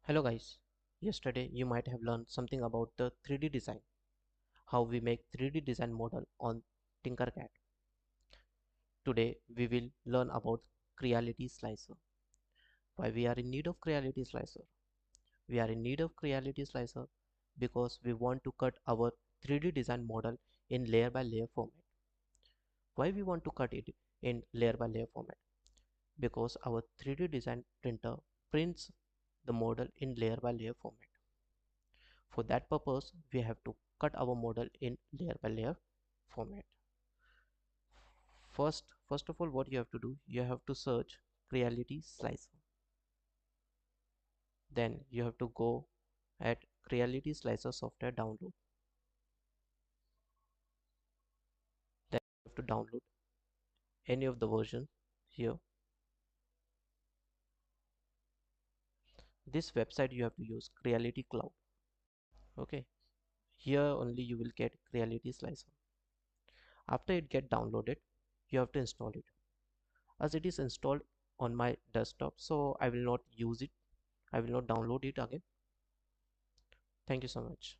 Hello guys, yesterday you might have learned something about the 3D design, how we make 3D design model on Tinkercad. Today we will learn about Creality Slicer. Why we are in need of Creality Slicer? We are in need of Creality Slicer because we want to cut our 3D design model in layer by layer format. Why we want to cut it in layer by layer format? Because our 3D design printer prints the model in layer by layer format. For that purpose, we have to cut our model in layer by layer format. First of all, what you have to do, you have to search Creality Slicer. Then you have to go at Creality Slicer software download. Then you have to download any of the version here. This website you have to use Creality Cloud. Okay, here only you will get Creality Slicer. After it get downloaded, you have to install it. As it is installed on my desktop, so I will not use it. I will not download it again. Thank you so much.